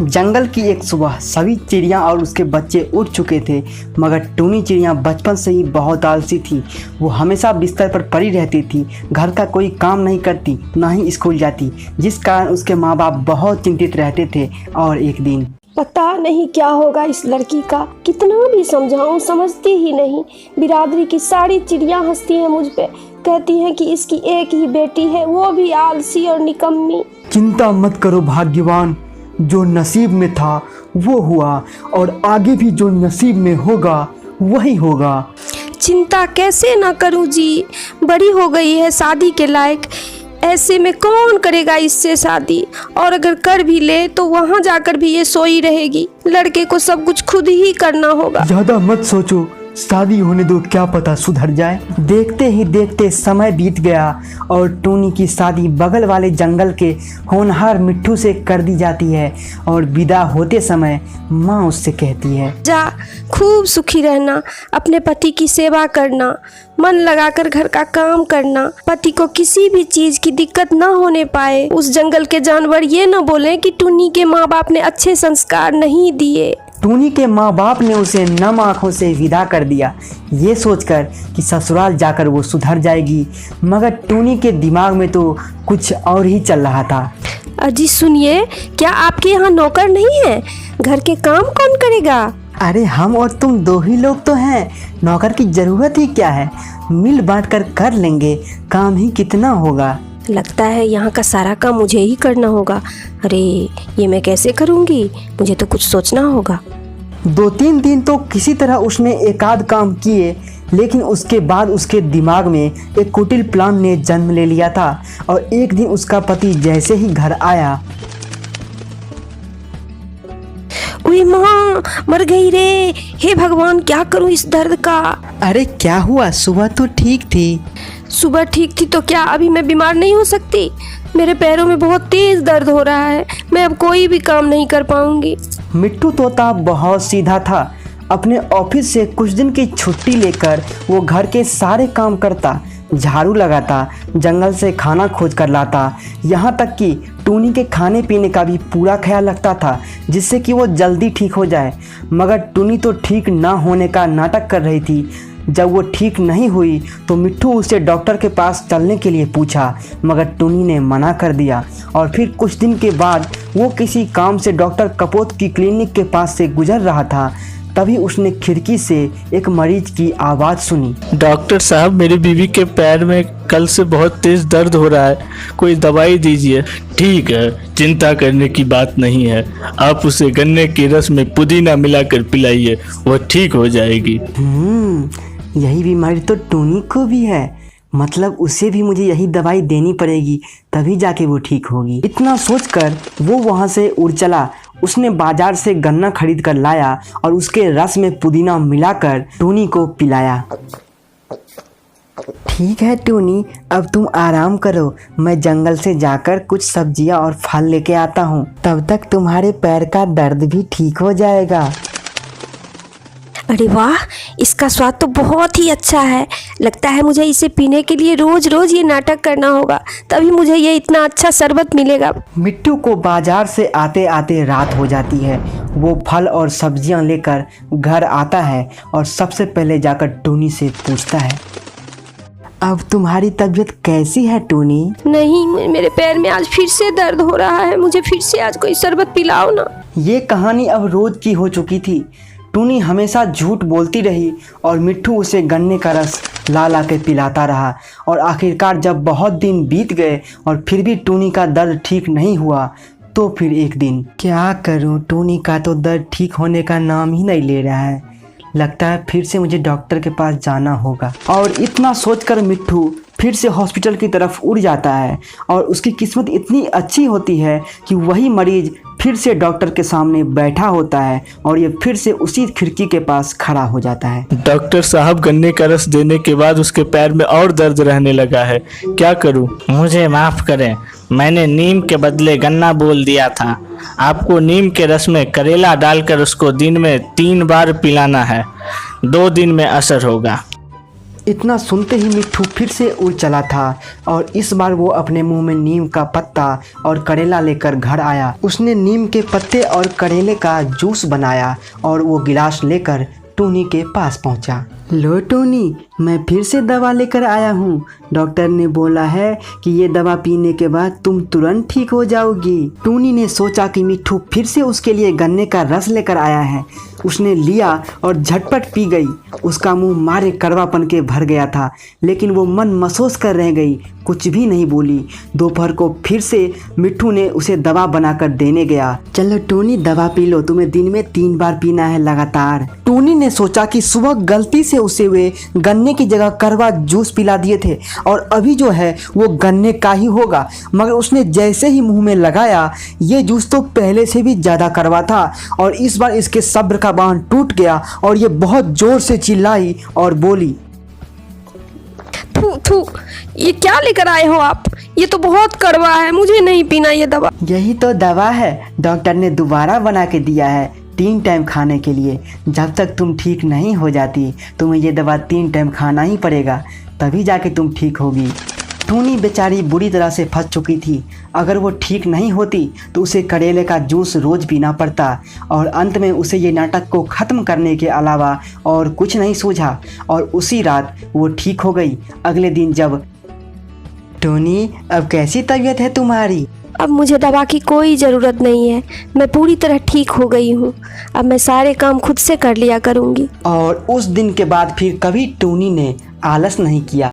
जंगल की एक सुबह सभी चिड़िया और उसके बच्चे उठ चुके थे, मगर टूनी चिड़िया बचपन से ही बहुत आलसी थी। वो हमेशा बिस्तर पर पड़ी रहती थी, घर का कोई काम नहीं करती, ना ही स्कूल जाती, जिस कारण उसके माँ बाप बहुत चिंतित रहते थे। और एक दिन पता नहीं क्या होगा इस लड़की का, कितना भी समझाऊं समझती ही नहीं। बिरादरी की सारी चिड़िया हंसती हैं मुझ पे, कहती हैं कि इसकी एक ही बेटी है, वो भी आलसी और निकम्मी। चिंता मत करो भाग्यवान, जो नसीब में था वो हुआ, और आगे भी जो नसीब में होगा वही होगा। चिंता कैसे ना करूं जी, बड़ी हो गई है शादी के लायक, ऐसे में कौन करेगा इससे शादी, और अगर कर भी ले तो वहाँ जाकर भी ये सोई रहेगी। लड़के को सब कुछ खुद ही करना होगा। ज्यादा मत सोचो, शादी होने दो, क्या पता सुधर जाए। देखते ही देखते समय बीत गया और टूनी की शादी बगल वाले जंगल के होनहार मिट्ठू से कर दी जाती है। और विदा होते समय माँ उससे कहती है, जा खूब सुखी रहना, अपने पति की सेवा करना, मन लगाकर घर का काम करना, पति को किसी भी चीज की दिक्कत ना होने पाए। उस जंगल के जानवर ये न बोले कि टूनी के माँ बाप ने अच्छे संस्कार नहीं दिए। टूनी के माँ बाप ने उसे नम आंखों से विदा कर दिया, ये सोचकर कि ससुराल जाकर वो सुधर जाएगी। मगर टूनी के दिमाग में तो कुछ और ही चल रहा था। अजी सुनिए, क्या आपके यहाँ नौकर नहीं है? घर के काम कौन करेगा? अरे हम और तुम दो ही लोग तो हैं, नौकर की जरूरत ही क्या है, मिल बांट कर लेंगे, काम ही कितना होगा। लगता है यहाँ का सारा काम मुझे ही करना होगा। अरे ये मैं कैसे करूँगी, मुझे तो कुछ सोचना होगा। 2-3 दिन तो किसी तरह उसने एकाध काम किए, लेकिन उसके बाद उसके दिमाग में एक कुटिल प्लान ने जन्म ले लिया था। और एक दिन उसका पति जैसे ही घर आया, ओए माँ, मर गई रे, हे भगवान क्या करूँ इस दर्द का। अरे क्या हुआ, सुबह तो ठीक थी। सुबह ठीक थी तो क्या अभी मैं बीमार नहीं हो सकती? मेरे पैरों में बहुत तेज दर्द हो रहा है, मैं अब कोई भी काम नहीं कर पाऊंगी। मिट्टू तोता बहुत सीधा था। अपने ऑफिस से कुछ दिन की छुट्टी लेकर वो घर के सारे काम करता, झाड़ू लगाता, जंगल से खाना खोज कर लाता, यहाँ तक कि टूनी के खाने पीने का भी पूरा ख्याल रखता था, जिससे कि वो जल्दी ठीक हो जाए। मगर टूनी तो ठीक ना होने का नाटक कर रही थी। जब वो ठीक नहीं हुई तो मिट्ठू उसे डॉक्टर के पास चलने के लिए पूछा, मगर टूनी ने मना कर दिया। और फिर कुछ दिन के बाद वो किसी काम से डॉक्टर कपोत की क्लिनिक के पास से गुजर रहा था, तभी उसने खिड़की से एक मरीज की आवाज़ सुनी। डॉक्टर साहब, मेरी बीवी के पैर में कल से बहुत तेज दर्द हो रहा है, कोई दवाई दीजिए। ठीक है, चिंता करने की बात नहीं है, आप उसे गन्ने के रस में पुदीना मिलाकर पिलाइए, वह ठीक हो जाएगी। यही बीमारी तो टूनी को भी है, मतलब उसे भी मुझे यही दवाई देनी पड़ेगी, तभी जाके वो ठीक होगी। इतना सोचकर वो वहाँ से उड़ चला। उसने बाजार से गन्ना खरीद कर लाया और उसके रस में पुदीना मिलाकर टूनी को पिलाया। ठीक है टूनी, अब तुम आराम करो, मैं जंगल से जाकर कुछ सब्जियां और फल लेके आता हूँ, तब तक तुम्हारे पैर का दर्द भी ठीक हो जाएगा। अरे वाह, इसका स्वाद तो बहुत ही अच्छा है। लगता है मुझे इसे पीने के लिए रोज रोज ये नाटक करना होगा, तभी मुझे ये इतना अच्छा शरबत मिलेगा। मिट्टू को बाजार से आते आते रात हो जाती है। वो फल और सब्जियां लेकर घर आता है और सबसे पहले जाकर टूनी से पूछता है, अब तुम्हारी तबीयत कैसी है टूनी? नहीं, मेरे पैर में आज फिर से दर्द हो रहा है, मुझे फिर से आज कोई शरबत पिलाओ ना। ये कहानी अब रोज की हो चुकी थी। टूनी हमेशा झूठ बोलती रही और मिट्ठू उसे गन्ने का रस ला ला के पिलाता रहा। और आखिरकार जब बहुत दिन बीत गए और फिर भी टूनी का दर्द ठीक नहीं हुआ, तो फिर एक दिन, क्या करूं, टूनी का तो दर्द ठीक होने का नाम ही नहीं ले रहा है, लगता है फिर से मुझे डॉक्टर के पास जाना होगा। और इतना सोचकर मिट्ठू फिर से हॉस्पिटल की तरफ उड़ जाता है। और उसकी किस्मत इतनी अच्छी होती है कि वही मरीज फिर से डॉक्टर के सामने बैठा होता है और ये फिर से उसी खिड़की के पास खड़ा हो जाता है। डॉक्टर साहब, गन्ने का रस देने के बाद उसके पैर में और दर्द रहने लगा है, क्या करूं? मुझे माफ़ करें, मैंने नीम के बदले गन्ना बोल दिया था। आपको नीम के रस में करेला डालकर उसको दिन में 3 बार पिलाना है, 2 दिन में असर होगा। इतना सुनते ही मिट्ठू फिर से उड़ चला था और इस बार वो अपने मुंह में नीम का पत्ता और करेला लेकर घर आया। उसने नीम के पत्ते और करेले का जूस बनाया और वो गिलास लेकर टूनी के पास पहुंचा। लो टूनी, मैं फिर से दवा लेकर आया हूँ। डॉक्टर ने बोला है कि ये दवा पीने के बाद तुम तुरंत ठीक हो जाओगी। टूनी ने सोचा कि मिट्ठू फिर से उसके लिए गन्ने का रस लेकर आया है। उसने लिया और झटपट पी गई। उसका मुंह मारे कड़वापन के भर गया था, लेकिन वो मन मसोस कर रह गई, कुछ भी नहीं बोली। दोपहर को फिर से मिट्ठू ने उसे दवा बनाकर देने गया। चलो टूनी, दवा पी लो, तुम्हें दिन में 3 बार पीना है लगातार। टूनी ने सोचा कि सुबह गलती से उसे वे गन्ने की जगह कड़वा जूस पिला दिए थे और अभी जो है वो गन्ने का ही होगा, मगर उसने जैसे ही मुंह में लगाया ये जूस तो पहले से भी ज़्यादा कड़वा था और इस बार इसके सब्र का बांध टूट गया और ये बहुत जोर से चिल्लाई और बोली, थू थू, ये क्या लेकर आए हो आप? ये तो बहुत कड़वा है, मुझे नहीं पीना ये दवा। यही तो दवा है, डॉक्टर ने दोबारा बना के दिया है 3 टाइम खाने के लिए। जब तक तुम ठीक नहीं हो जाती तुम्हें ये दवा 3 टाइम खाना ही पड़ेगा, तभी जाके तुम ठीक होगी। टूनी बेचारी बुरी तरह से फंस चुकी थी। अगर वो ठीक नहीं होती तो उसे करेले का जूस रोज़ पीना पड़ता और अंत में उसे ये नाटक को ख़त्म करने के अलावा और कुछ नहीं सूझा और उसी रात वो ठीक हो गई। अगले दिन जब टूनी, अब कैसी तबीयत है तुम्हारी? अब मुझे दवा की कोई ज़रूरत नहीं है, मैं पूरी तरह ठीक हो गई हूँ। अब मैं सारे काम खुद से कर लिया करूँगी। और उस दिन के बाद फिर कभी टूनी ने आलस नहीं किया।